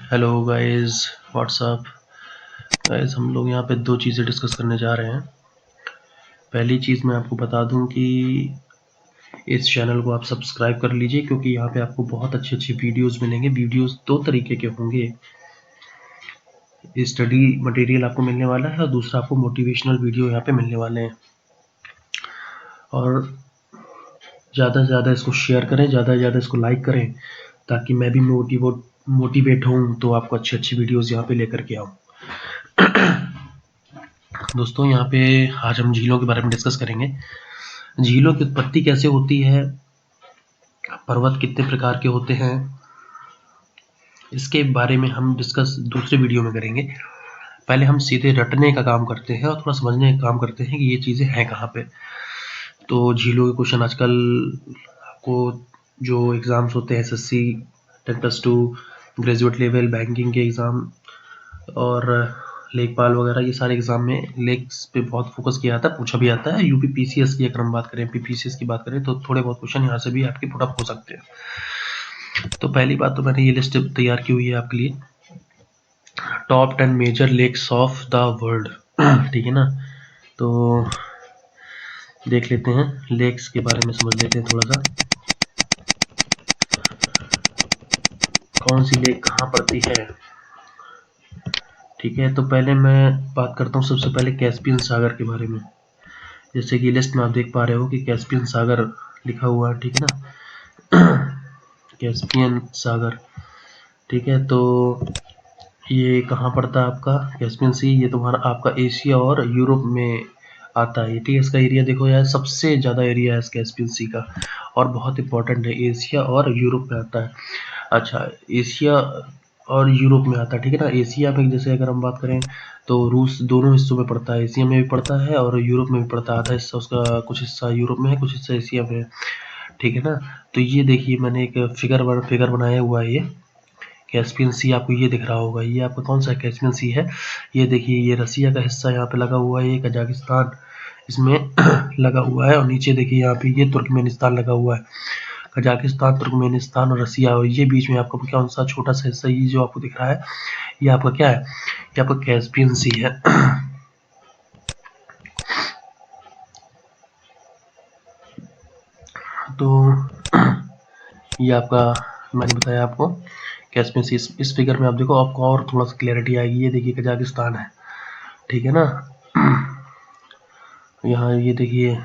Hello guys, WhatsApp. Guys, हम लोग यहाँ पे दो चीज़ें डिस्कस करने जा रहे हैं। पहली चीज़ मैं आपको बता दूं कि इस चैनल को आप सब्सक्राइब कर लीजिए, क्योंकि यहाँ पे आपको बहुत अच्छे अच्छे वीडियोस मिलेंगे। वीडियोस दो तरीके के होंगे। स्टडी मटेरियल आपको मिलने वाला है और दूसरा आपको मोटिवेशनल वीडियो यहाँ पे मिलने वाले हैं। और ज़्यादा से ज़्यादा इसको शेयर करें, ज़्यादा से ज़्यादा इसको लाइक करें, ताकि मैं भी मोटिवेट हूँ तो आपको अच्छी अच्छी वीडियोज़ यहाँ पे लेकर के आऊँ। दोस्तों, यहाँ पे आज हम झीलों के बारे में डिस्कस करेंगे। झीलों की उत्पत्ति कैसे होती है, पर्वत कितने प्रकार के होते हैं, इसके बारे में हम डिस्कस दूसरे वीडियो में करेंगे। पहले हम सीधे रटने का काम करते हैं और थोड़ा समझने का काम करते हैं कि ये चीज़ें हैं कहाँ पे। तो झीलों के क्वेश्चन आजकल आपको जो एग्ज़ाम्स होते हैं, एसएससी 10+2, ग्रेजुएट लेवल, बैंकिंग के एग्ज़ाम और लेखपाल वगैरह, ये सारे एग्जाम में लेक्स पे बहुत फोकस किया जाता है, पूछा भी आता है। यूपी पीसीएस की अगर हम बात करें, पीसीएस की बात करें, तो थोड़े बहुत क्वेश्चन यहाँ से भी आपके पुट अप हो सकते हैं। तो पहली बात तो मैंने ये लिस्ट तैयार की हुई है आपके लिए, top 10 major lakes of the world. ठीक है ना, तो देख लेते हैं, लेक्स के बारे में समझ लेते हैं थोड़ा सा। कौन सी लेक कहाँ पड़ती है। ठीक है, तो पहले मैं बात करता हूँ सबसे पहले कैस्पियन सागर के बारे में। जैसे कि लिस्ट में आप देख पा रहे हो कि कैस्पियन सागर लिखा हुआ है, ठीक है ना। कैस्पियन सागर, ठीक है। तो ये कहाँ पड़ता है आपका कैस्पियन सी, ये तुम्हारा आपका एशिया और यूरोप में आता है, ठीक है। इसका एरिया देखो यार, सबसे ज़्यादा एरिया है इस कैस्पियन सी का, और बहुत इंपॉर्टेंट है, एशिया और यूरोप में आता है। अच्छा, एशिया और यूरोप में आता है, ठीक है ना। एशिया में जैसे अगर हम बात करें तो रूस दोनों हिस्सों में पड़ता है, एशिया में भी पड़ता है और यूरोप में भी पड़ता है। आधा हिस्सा उसका, कुछ हिस्सा यूरोप में है, कुछ हिस्सा एशिया में है, ठीक है ना। तो ये देखिए, मैंने एक फिगर बनाया हुआ है। ये कैस्पियन सी आपको ये दिख रहा होगा, ये आपका कौन सा कैस्पियन सी है। ये देखिए, ये रसिया का हिस्सा यहाँ पे लगा हुआ है, ये कजाकिस्तान इसमें लगा हुआ है, और नीचे देखिए यहाँ पे ये तुर्कमेनिस्तान लगा हुआ है। कजाकिस्तान, तुर्कमेनिस्तान और रसिया, और ये बीच में आपका कौन सा छोटा सा हिस्सा, ये जो आपको दिख रहा है, ये आपका क्या है, ये आपका कैस्पियन सी है। तो ये आपका, मैंने बताया आपको कैस्पियन सी। इस फिगर में आप देखो, आपको और थोड़ा सा क्लैरिटी आएगी। ये देखिए कजाकिस्तान है, ठीक है ना। यहाँ ये देखिए,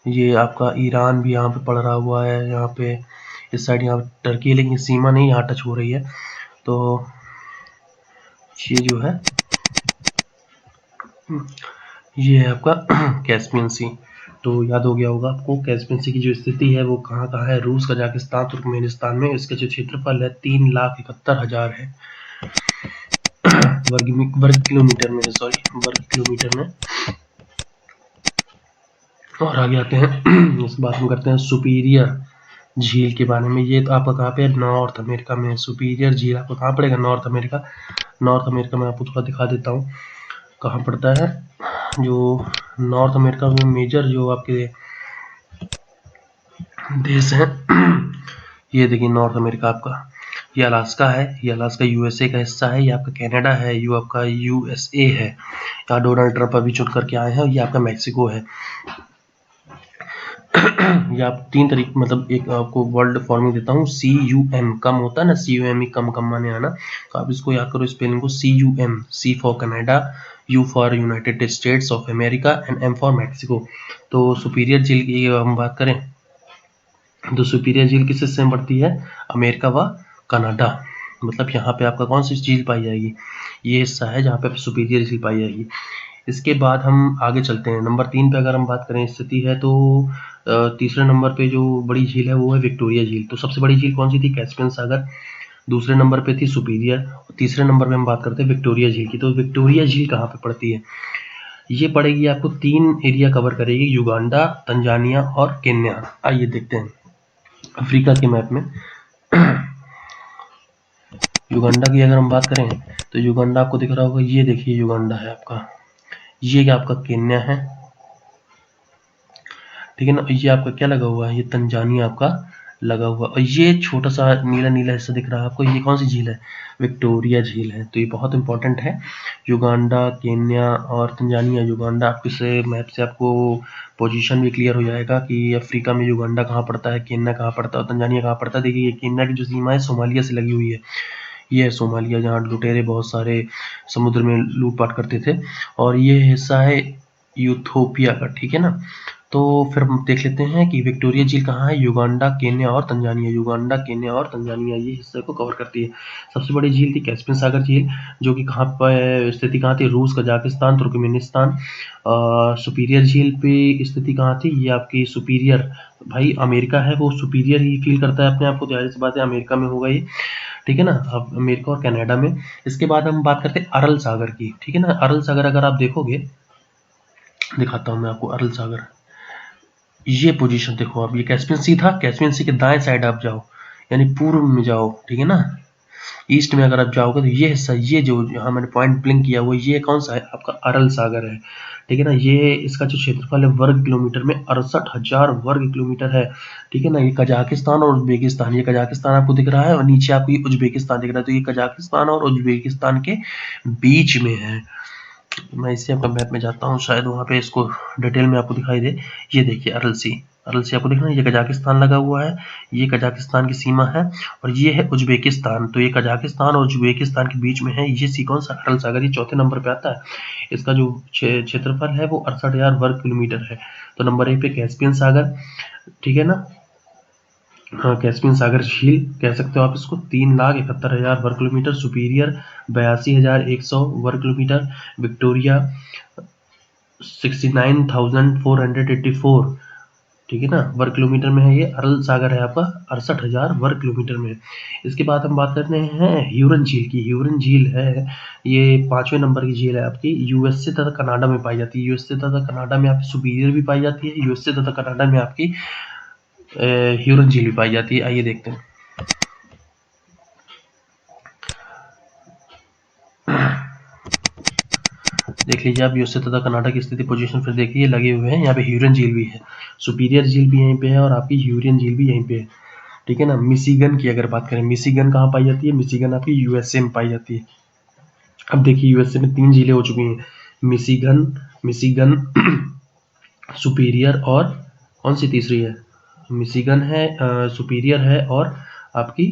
ये आपका ईरान भी यहाँ पे पड़ रहा हुआ है, यहाँ पे इस साइड यहाँ टर्की है, लेकिन सीमा नहीं यहाँ टच हो रही है। तो ये जो है, ये है आपका कैस्पियन सी। तो याद हो गया होगा आपको, कैस्पियन सी की जो स्थिति है वो कहाँ कहाँ है, रूस, कजाकिस्तान, तुर्कमेनिस्तान में। इसका जो क्षेत्रफल है 3,71,000 है वर्ग किलोमीटर में, सॉरी, वर्ग किलोमीटर में। और आगे आते हैं, इस बात हम करते हैं सुपीरियर झील के बारे में। ये तो आपका कहाँ पे है, नॉर्थ अमेरिका में। सुपीरियर झील आपको कहाँ पड़ेगा, नॉर्थ अमेरिका। नॉर्थ अमेरिका में आपको थोड़ा दिखा देता हूँ कहाँ पड़ता है। जो नॉर्थ अमेरिका में मेजर जो आपके देश हैं, ये देखिए नॉर्थ अमेरिका आपका, ये अलास्का है, ये अलास्का यूएसए का हिस्सा है। ये आपका कनाडा है, ये आपका यूएसए है, यहाँ डोनाल्ड ट्रंप अभी चुन करके आए हैं। ये आपका मैक्सिको है। ये आप तीन तरीके, मतलब एक आपको वर्ल्ड फॉर्मिंग देता हूँ, CUM, कम होता है ना, CUM, कम कम माने आना। तो आप इसको याद करो, स्पेलिंग को CUM, C for Canada, U for United states of America and M for Mexico. तो सुपीरियर झील की हम बात करें तो सुपीरियर झील किस हिस्से में पड़ती है, अमेरिका व कनाडा। मतलब यहाँ पे आपका कौन सी झील पाई जाएगी, ये हिस्सा है जहाँ पे सुपीरियर झील पाई जाएगी। इसके बाद हम आगे चलते हैं, नंबर 3 पे अगर हम बात करें स्थिति है, तो तीसरे नंबर पे जो बड़ी झील है वो है विक्टोरिया झील। तो सबसे बड़ी झील कौन सी थी, कैस्पियन सागर। दूसरे नंबर पे थी सुपीरियर, और तीसरे नंबर पे हम बात करते हैं विक्टोरिया झील की। तो विक्टोरिया झील कहाँ पे पड़ती है, ये पड़ेगी आपको 3 एरिया कवर करेगी, युगांडा, तंजानिया और केन्या। आइए देखते हैं अफ्रीका के मैप में। युगांडा की अगर हम बात करें तो युगांडा आपको दिख रहा होगा, ये देखिए युगांडा है आपका, ये क्या आपका केन्या है, ठीक है ना। ये आपका क्या लगा हुआ है, ये तंजानिया आपका लगा हुआ। और ये छोटा सा नीला नीला हिस्सा दिख रहा है आपको, ये कौन सी झील है? विक्टोरिया झील है। तो ये बहुत इंपॉर्टेंट है। युगांडा, केन्या और तंजानिया। युगांडा आपके से मैप से आपको पोजीशन भी क्लियर हो जाएगा कि अफ्रीका में युगांडा कहाँ पड़ता है, केन्या कहाँ पड़ता है और तंजानिया कहाँ पड़ता है। देखिए ये केन्या की जो सीमा है सोमालिया से लगी हुई है। ये है सोमालिया, जहाँ लुटेरे बहुत सारे समुद्र में लूटपाट करते थे। और ये हिस्सा है यूथोपिया का, ठीक है ना। तो फिर हम देख लेते हैं कि विक्टोरिया झील कहाँ है। युगांडा, केन्या और तंजानिया। युगांडा, केन्या और तंजानिया ये हिस्से को कवर करती है। सबसे बड़ी झील थी कैस्पियन सागर झील, जो कि कहाँ पर स्थिति कहाँ थी? रूस, कजाकिस्तान, तुर्कमेनिस्तान। सुपीरियर झील पे स्थिति कहाँ थी? ये आपकी सुपीरियर, भाई अमेरिका है वो सुपीरियर ही फील करता है अपने आप को, जाहिर सी बात है अमेरिका में होगा ये, ठीक है ना। अब अमेरिका और कनाडा में। इसके बाद हम बात करते हैं अरल सागर की, ठीक है ना। अरल सागर अगर आप देखोगे, दिखाता हूँ मैं आपको अरल सागर। ये पोजीशन देखो आप, ये कैस्पियन सी था, कैस्पियन सी के दाएं साइड आप जाओ, यानी पूर्व में जाओ, ठीक है ना। ईस्ट में अगर आप जाओगे तो ये हिस्सा, ये जो यहाँ मैंने पॉइंट ब्लिंक किया हुआ, ये कौन सा है? आपका अरल सागर है, ठीक है ना। ये इसका जो क्षेत्रफल है वर्ग किलोमीटर में 68,000 वर्ग किलोमीटर है, ठीक है ना। ये कजाकिस्तान और उज्बेकिस्तान, ये कजाकिस्तान आपको दिख रहा है और नीचे आपको उज्बेकिस्तान दिख रहा है। तो ये कजाकिस्तान और उज्बेकिस्तान के बीच में है। मैं इससे आपका मैप में जाता हूँ, शायद वहाँ पे इसको डिटेल में आपको दिखाई दे। ये देखिए अरल सी, अरल सी आपको दिख रहा है, ये कजाकिस्तान लगा हुआ है, ये कजाकिस्तान की सीमा है। और ये है उज्बेकिस्तान, तो ये कजाकिस्तान और उज्बेकिस्तान के बीच में है। ये सी कौन सा? अरल सागर, ये चौथे नंबर पे आता है। इसका जो क्षेत्रफल है वो 68,000 वर्ग किलोमीटर है। तो नंबर 1 पे कैस्पियन सागर, ठीक है ना। हाँ, कैस्पियन सागर झील कह सकते हो आप इसको, 3,71,000 वर्ग किलोमीटर। सुपीरियर 82,100 वर्ग किलोमीटर। विक्टोरिया 69,484, ठीक है ना, वर्ग किलोमीटर में है। ये अरल सागर है आपका 68,000 वर्ग किलोमीटर में। इसके बाद हम बात करते हैं ह्यूरन झील की। ह्यूरन झील है, ये 5वें नंबर की झील है आपकी। यूएसए तथा कनाडा में पाई जाती है। यूएसए तथा कनाडा में आपकी सुपीरियर भी पाई जाती है। यूएसए तथा कनाडा में आपकी ह्यूरन झील भी पाई जाती है। आइए देखते हैं। देख लीजिए आप यूएसए तथा कनाडा की स्थिति पोजीशन फिर देखिए लगे हुए हैं। यहाँ पे ह्यूरन झील भी है, सुपीरियर झील भी यहीं पे है और आपकी ह्यूरन झील भी यहीं पे है, ठीक है ना। मिशिगन की अगर बात करें, मिशिगन कहाँ पाई जाती है? मिशिगन आपकी यूएसए में पाई जाती है। अब देखिए यूएसए में 3 झीलें हो चुकी हैं, मिशिगन, मिशिगन सुपीरियर और कौन सी तीसरी है? मिशिगन है, सुपीरियर है और आपकी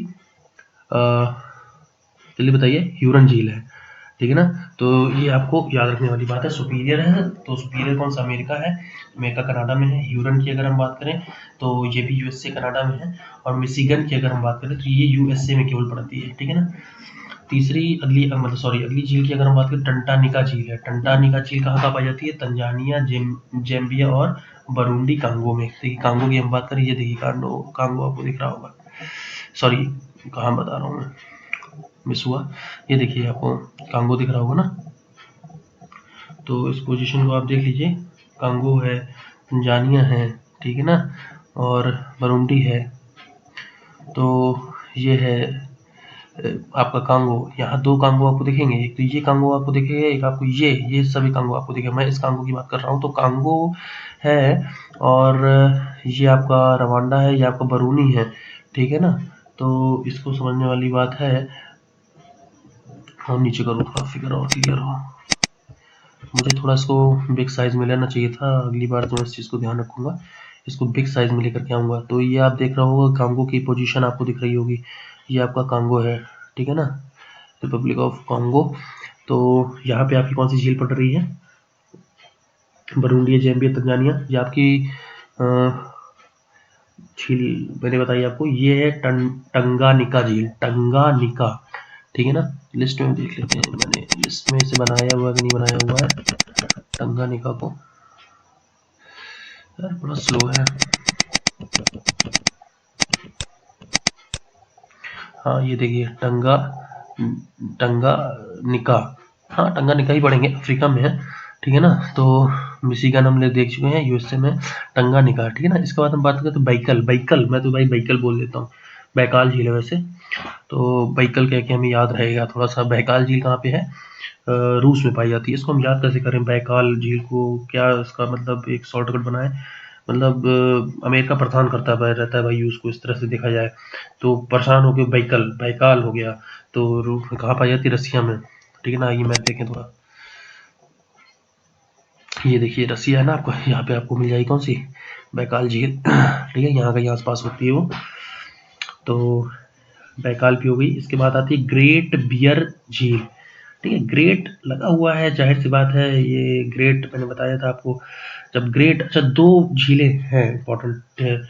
जल्दी बताइए, ह्यूरन झील है, ठीक है ना। तो ये आपको याद रखने वाली बात है। सुपीरियर है तो सुपीरियर कौन सा? अमेरिका है, अमेरिका कनाडा में है। ह्यूरन की अगर हम बात करें तो ये भी यूएसए कनाडा में है। और मिशिगन की अगर हम बात करें तो ये यूएसए में केवल पड़ती है, ठीक है ना। तीसरी अगली मतलब सॉरी अगली झील की अगर हम बात करें, टंटानिका झील है। टंटानिका झील कहाँ पाई जाती है? तंजानिया, जैम्बिया और बरूंडी कांगो में। देखिए कांगो की हम बात करें, ये देखिए कांगो आपको दिख रहा होगा, सॉरी कहाँ बता रहा हूँ मैं, मिस हुआ। ये देखिए आपको कांगो दिख रहा होगा ना, तो इस पोजीशन को आप देख लीजिए। कांगो है, तंजानिया है, ठीक है ना, और बरूंडी है। तो ये है आपका कांगो। यहाँ 2 कांगो आपको दिखेंगे, एक तो ये कांगो आपको दिखेगा, एक आपको ये सभी कांगो आपको दिखेगा। मैं इस कांगो की बात कर रहा हूँ। तो कांगो है और ये आपका रवांडा है, ये आपका बरूनी है, ठीक है ना। तो इसको समझने वाली बात है। और नीचे करो थोड़ा फिगर और क्लियर हो। मुझे थोड़ा इसको बिग साइज में लेना चाहिए था, अगली बार तो मैं इस चीज़ को ध्यान रखूंगा, इसको बिग साइज में लेकर के आऊँगा। तो ये आप देख रहा होगा, कांगो की पोजीशन आपको दिख रही होगी, ये आपका कांगो है, ठीक है ना, रिपब्लिक ऑफ कांगो। तो यहाँ पे आपकी कौन सी झील पड़ रही है? बरूंडी, जैम्बिया, तंजानिया। ये आपकी झील मैंने बताई आपको, ये है टंगानिका झील, टंगानिका, ठीक है ना। लिस्ट में देख लेते हैं, मैंने लिस्ट में इसे बनाया हुआ कि नहीं बनाया हुआ है टंगानिका को, यार बड़ा स्लो है। हाँ ये देखिए टंगानिका, हाँ टंगानिका ही पढ़ेंगे, अफ्रीका में है, ठीक है ना। तो मिशिगन हमने देख चुके हैं, यूएसए में टंगानिका, ठीक है ना। इसके बाद हम बात करते हैं बैकल, बैकल मैं तो भाई बैकल बोल देता हूँ, बैकाल झील है वैसे। तो बैकल कह के हमें याद रहेगा थोड़ा सा। बैकाल झील कहाँ पे है? रूस में पाई जाती है। इसको हम याद कैसे करें बैकाल झील को? क्या इसका मतलब एक शॉर्टकट बनाए? मतलब अमेरिका परेशान करता है रहता है भाई उसको, इस तरह से देखा जाए तो। परेशान हो गया बैकाल हो गया, तो कहाँ पाई जाती है? रसिया में, ठीक है ना। ये मैप देखें थोड़ा, ये देखिए रसिया है ना आपको, यहाँ पे आपको मिल जाएगी कौन सी? बैकाल झील, ठीक है, यहाँ का आस पास होती है वो, तो बैकाल भी हो गई। इसके बाद आती है ग्रेट बियर झील, ठीक है। ग्रेट लगा हुआ है, जाहिर सी बात है, ये ग्रेट मैंने बताया था आपको। जब ग्रेट, अच्छा 2 झीलें हैं इंपॉर्टेंट है,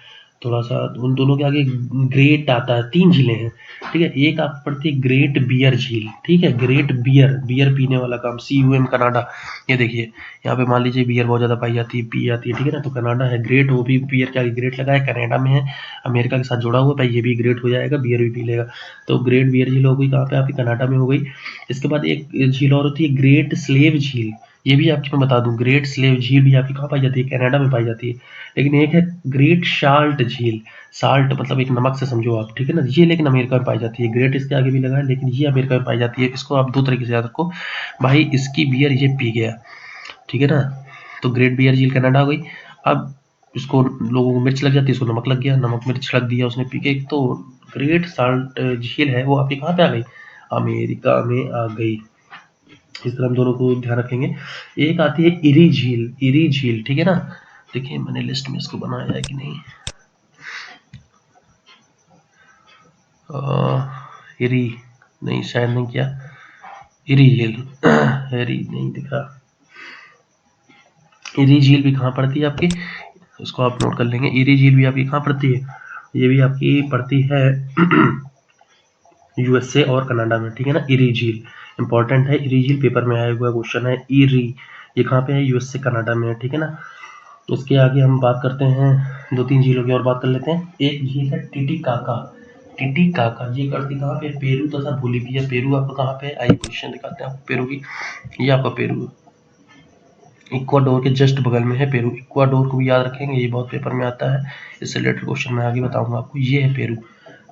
थोड़ा सा उन दोनों के आगे ग्रेट आता है, 3 झीलें हैं, ठीक है। एक आप पड़ती है ग्रेट बियर झील, ठीक है, ग्रेट बियर, बियर पीने वाला काम, CUM कनाडा। ये देखिए यहाँ पे मान लीजिए बियर बहुत ज़्यादा पाई जाती है, पी जाती है, ठीक है ना, तो कनाडा है। ग्रेट, वो भी बियर के आगे ग्रेट लगा है, कनाडा में है, अमेरिका के साथ जुड़ा हुआ भाई, ये भी ग्रेट हो जाएगा, बियर भी पी लेगा। तो ग्रेट बियर झील हो गई, कहाँ पे? आपकी कनाडा में हो गई। इसके बाद एक झील और होती है ग्रेट स्लेव झील, ये भी आपको मैं बता दूं, ग्रेट स्लेव झील भी आपकी कहाँ पाई जाती है? कनाडा में पाई जाती है। लेकिन एक है ग्रेट साल्ट झील, साल्ट मतलब एक नमक से समझो आप, ठीक है ना, ये लेकिन अमेरिका में पाई जाती है। ग्रेट इसके आगे भी लगा है, लेकिन ये अमेरिका में पाई जाती है। इसको आप 2 तरीके से याद रखो भाई, इसकी बियर ये पी गया, ठीक है ना। तो ग्रेट बियर झील कनाडा हो गई। अब इसको लोगों को मिर्च लग जाती है, इसको नमक लग गया, नमक मिर्च लग दिया उसने पी के, तो ग्रेट साल्ट झील है वो आपकी कहाँ पे आ गई? अमेरिका में आ गई। इस तरह हम दोनों को ध्यान रखेंगे। एक आती है इरी झील, इरी झील, ठीक है ना। देखिए मैंने लिस्ट में इसको बनाया है कि नहीं, इरी नहीं, शायद नहीं किया। इरी झील इरी नहीं दिखा। इरी झील भी कहाँ पड़ती है आपकी? इसको आप नोट कर लेंगे, इरी झील भी आपकी कहाँ पड़ती है? ये भी आपकी पड़ती है USA और कनाडा में, ठीक है ना। इरी झील इंपॉर्टेंट है, इरी झील पेपर में आया हुआ क्वेश्चन है। इरी ये कहाँ पे है? USA कनाडा में है, ठीक है ना। उसके आगे हम बात करते हैं 2-3 झीलों की और बात कर लेते हैं। एक झील है टिटिकाका, टिटिकाका ये करती कहाँ पे? पेरू तथा बोलीविया। पेरू आपका कहाँ पे है? आइए पोजीशन दिखाते हैं आपको पेरू की। ये आपका पेरू इक्वाडोर के जस्ट बगल में है पेरू। इक्वाडोर को भी याद रखेंगे, ये बहुत पेपर में आता है, इससे रिलेटेड क्वेश्चन मैं आगे बताऊंगा आपको। ये है पेरू,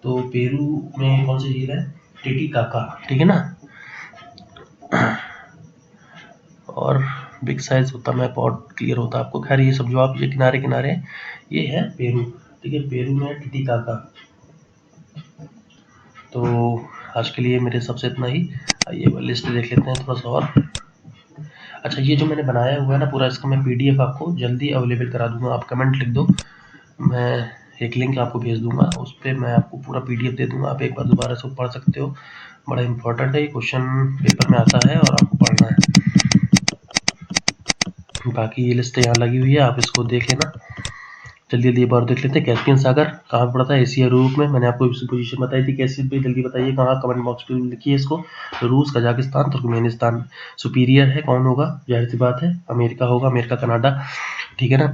तो पेरू में कौन सी झील है? टिटिकाका, ठीक है ना। और बिग साइज होता मैं बहुत क्लियर होता आपको। खैर ये सब जो आप ये किनारे किनारे, ये है पेरू, ठीक है। पेरू में टिटिकाका। तो आज के लिए मेरे सबसे इतना ही। आइए लिस्ट देख लेते हैं थोड़ा सा और। अच्छा ये जो मैंने बनाया हुआ है ना पूरा, इसका मैं PDF आपको जल्दी अवेलेबल करा दूंगा। आप कमेंट लिख दो, मैं एक लिंक आपको भेज दूंगा, उस पर मैं आपको पूरा PDF दे दूंगा। आप एक बार दोबारा से पढ़ सकते हो, बड़ा इंपॉर्टेंट है ये क्वेश्चन, पेपर में आता है और आपको पढ़ना है। बाकी ये लिस्ट यहाँ लगी हुई है, आप इसको देख लेना। जल्दी जल्दी एक बार देख लेते हैं। कैस्पियन सागर कहाँ पर पड़ता है? एशिया यूरोप में। मैंने आपको इसकी पोजीशन बताई थी कैसे पे, जल्दी बताइए कहाँ, कमेंट बॉक्स पे लिखिए इसको। रूस, कजाकिस्तान, तुर्कमेनिस्तान। सुपीरियर है कौन होगा? जाहिर सी बात है अमेरिका होगा, अमेरिका कनाडा, ठीक है ना।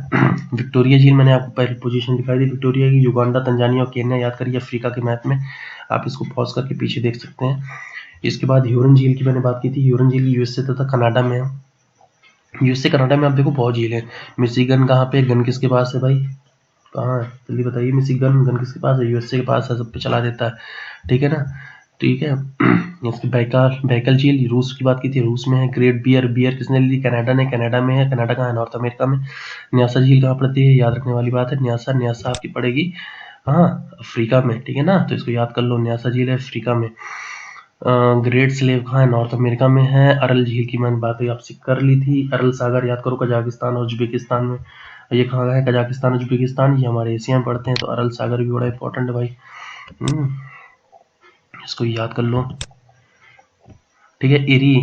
विक्टोरिया झील मैंने आपको पहले पोजीशन दिखाई थी विक्टोरिया की। युगांडा, तंजानिया और केन्या याद करिए अफ्रीका के मैप में, आप इसको पॉज करके पीछे देख सकते हैं। इसके बाद ह्यूरन झील की मैंने बात की थी। ह्यूरन झील USA तथा कनाडा में है। USA कनाडा में आप देखो बहुत झील है। मिशिगन कहाँ पे? गन किसके पास है भाई? कहाँ है जल्दी बताइए? मिशिगन गन किसके पास है? USA के पास है, सब पे चला देता है, ठीक है ना। ठीक है। इसकी बैकल झील रूस की बात की थी, रूस में है। ग्रेट बियर, बियर किसने ली? कनाडा ने, कनाडा में है। कनाडा कहाँ है? नॉर्थ अमेरिका में। न्यासा झील कहाँ पड़ती है? याद रखने वाली बात है, न्यासा, न्यासा आपकी पड़ेगी हाँ अफ्रीका में, ठीक है ना, तो इसको याद कर लो, न्यासा झील है अफ्रीका में। ग्रेट स्लेव कहाँ है? नॉर्थ अमेरिका में है। अरल झील की मैंने बात आपसे कर ली थी। अरल सागर याद करो, कजाकिस्तान और उज्बेकिस्तान में। ये कहाँ है? कजाकिस्तान, उज्बेकिस्तान, ये हमारे एशिया में पड़ते हैं, तो अरल सागर भी बड़ा इंपॉर्टेंट है भाई। इसको याद कर लो, ठीक है। इरी,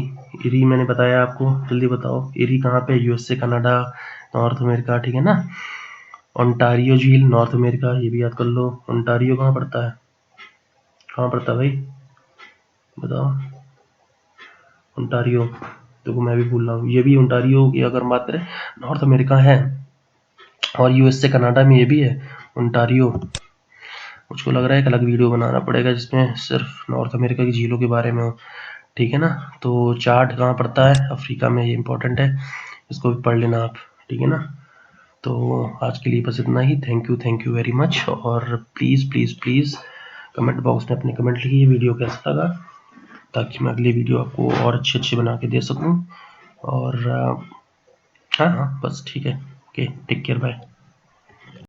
इरी मैंने बताया आपको, जल्दी बताओ इरी कहाँ पे? USA कनाडा, नॉर्थ अमेरिका, ठीक है ना। ओंटारियो झील नॉर्थ अमेरिका, ये भी याद कर लो। ओंटारियो कहाँ पड़ता है? कहाँ पड़ता है भाई बताओ? ओंटारियो, देखो मैं भी भूल रहा हूँ, ये भी ओंटारियो की अगर बात करें नॉर्थ अमेरिका है, और USA कनाडा में ये भी है ओंटारियो। मुझको लग रहा है एक अलग वीडियो बनाना पड़ेगा जिसमें सिर्फ नॉर्थ अमेरिका की झीलों के बारे में हो, ठीक है ना। तो चार्ट कहाँ पड़ता है? अफ्रीका में, ये इंपॉर्टेंट है, इसको भी पढ़ लेना आप, ठीक है ना। तो आज के लिए बस इतना ही। Thank you very much. और please please please comment box में अपने कमेंट लिखिए वीडियो कैसा लगा, ताकि मैं अगली वीडियो आपको और अच्छे बना के दे सकूं। और हाँ बस ठीक है, ओके, टेक केयर, बाय।